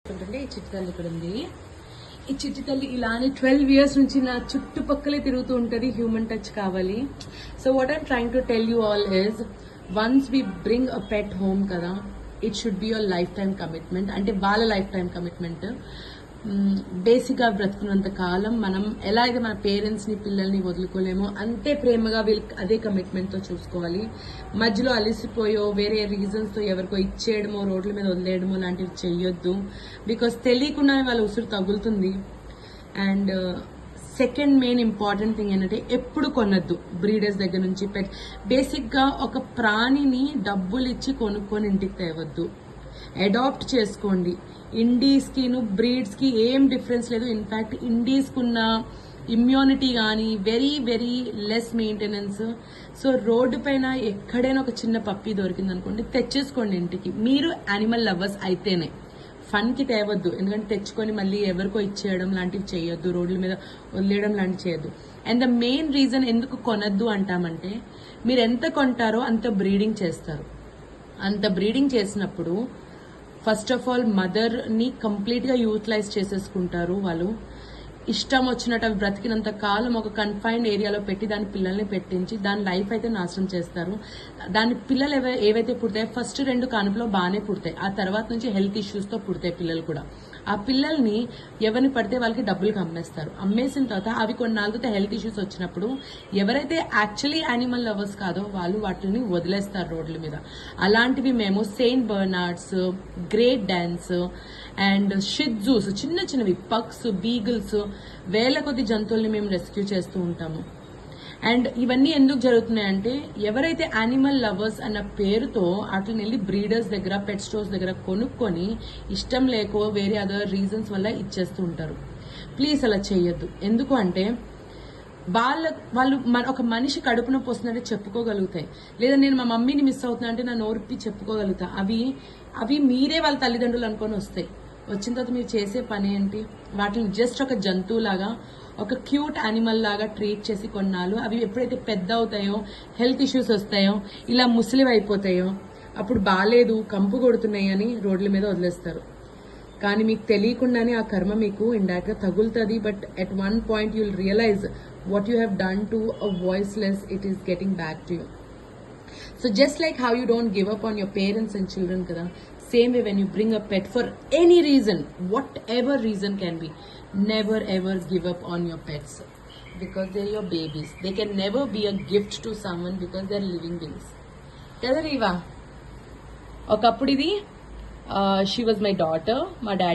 ఈ చిట్టి తల్లి ఇక్కడ ఉంది. ఈ చిట్టి తల్లి ఇలానే 12 years నుంచి నా చుట్టుపక్కలే తిరుగుతూ ఉంటది. హ్యూమన్ టచ్ కావాలి. So what I'm trying to tell you all is, once we bring a pet home కదా, it should be your life time commitment. అంటే వాళ్ళ లైఫ్ టైం కమిట్మెంట్. బేసిక్ గా బ్రతుకున్నంత కాలం మనం ఎలా అయితే మన పేరెంట్స్ ని పిల్లల్ని వదులుకోలేమో అంతే ప్రేమగా వీళ్ళకి అదే కమిట్మెంట్ తో చూసుకోవాలి. మధ్యలో అలిసిపోయో వేరే రీజన్స్ తో ఎవరికో ఇచ్చేయడమో రోడ్ల మీద వదిలేయడమో లాంటివి చెయ్యొద్దు. బికాస్ తెలియకుండానే వాళ్ళ ఉసురు తగులుతుంది. And second main important thing ఏంటంటే ఎప్పుడు కొనద్దు బ్రీడర్స్ దగ్గర నుంచి పెట్. బేసిక్ గా ఒక ప్రాణిని డబ్బులు ఇచ్చి కొనుక్కొని ఇంటికి తేవద్దు. అడాప్ట్ చేసుకోండి. ఇండీస్ కి బ్రీడ్స్ కి ఏం డిఫరెన్స్ లేదు. ఇన్ఫాక్ట్ ఇండీస్ కున్న ఇమ్యూనిటీ కానీ very very less maintenance. So road పైన ఎక్కడైనా ఒక చిన్న పప్పి దొరికింది అనుకోండి, తెచ్చేసుకోండి ఇంటికి. మీరు యానిమల్ లవర్స్ అయితేనే. ఫన్ కి తేవద్దు. ఎందుకంటే తెచ్చుకొని మళ్ళీ ఎవరికో ఇచ్చేయడం లాంటివి చేయొద్దు, రోడ్ల మీద వదిలేయడం లాంటివి చేయొద్దు. అండ్ ద మెయిన్ రీజన్ ఎందుకు కొనద్దు అంటామంటే, మీరు ఎంత కొంటారో అంత బ్రీడింగ్ చేస్తారు. అంత బ్రీడింగ్ చేసినప్పుడు ఫస్ట్ ఆఫ్ ఆల్ మదర్ ని కంప్లీట్ గా యూటిలైజ్ చేసేసుకుంటారు. వాళ్ళు ఇష్టం వచ్చినట్టు అవి బ్రతికినంత కాలం ఒక కన్ఫైన్డ్ ఏరియాలో పెట్టి దాని పిల్లల్ని పెట్టించి దాని లైఫ్ అయితే నాశనం చేస్తారు. దాని పిల్లలు ఏవైతే పుడతాయో ఫస్ట్ 2 కానుపులో బాగానే పుడతాయి. ఆ తర్వాత నుంచి హెల్త్ ఇష్యూస్ తో పుడతాయి పిల్లలు కూడా. ఆ పిల్లల్ని ఎవరిని పడితే వాళ్ళకి డబ్బులకు అమ్మేస్తారు. అమ్మేసిన తర్వాత అవి కొన్నాళ్ళతో హెల్త్ ఇష్యూస్ వచ్చినప్పుడు ఎవరైతే యాక్చువల్లీ యానిమల్ లవర్స్ కాదో వాళ్ళు వాటిని వదిలేస్తారు రోడ్ల మీద. అలాంటివి మేము సెయింట్ బర్నార్డ్స్, గ్రేట్ డాన్స్ అండ్ షిట్జూస్, చిన్న చిన్నవి పగ్స్, బీగిల్స్, వేల కొద్ది జంతువుల్ని మేము రెస్క్యూ చేస్తూ ఉంటాము. అండ్ ఇవన్నీ ఎందుకు జరుగుతున్నాయంటే, ఎవరైతే యానిమల్ లవర్స్ అన్న పేరుతో వాటిని వెళ్ళి బ్రీడర్స్ దగ్గర, పెట్ స్టోర్స్ దగ్గర కొనుక్కొని ఇష్టం లేకో వేరే అదర్ రీజన్స్ వల్ల ఇచ్చేస్తూ ఉంటారు. ప్లీజ్ అలా చేయొద్దు. ఎందుకు అంటే వాళ్ళు ఒక మనిషి కడుపు నొప్పి వస్తుందంటే చెప్పుకోగలుగుతాయి. లేదా నేను మా మమ్మీని మిస్ అవుతున్నా అంటే నా నోరుపి చెప్పుకోగలుగుతా. అవి మీరే వాళ్ళ తల్లిదండ్రులు అనుకొని వస్తాయి. వచ్చిన తర్వాత మీరు చేసే పని ఏంటి? వాటిని జస్ట్ ఒక జంతువులాగా, ఒక క్యూట్ యానిమల్ లాగా ట్రీట్ చేసి కొన్నాళ్ళు అవి ఎప్పుడైతే పెద్ద అవుతాయో, హెల్త్ ఇష్యూస్ వస్తాయో, ఇలా ముసలివి అయిపోతాయో, అప్పుడు బాగాలేదు, కంపు కొడుతున్నాయి అని రోడ్ల మీద వదిలేస్తారు. కానీ మీకు తెలియకుండానే ఆ కర్మ మీకు ఇండైరెక్ట్ గా తగులుతుంది. But at one point you'll realise what you have done to a voiceless, it is getting back to you. So just like how you don't give up on your parents and children kada, same way when you bring a pet for any reason, whatever reason can be, never ever give up on your pets, because they're your babies. They can never be a gift to someone because they're living beings. Kada Riva, okappudu idi she was my daughter. My dad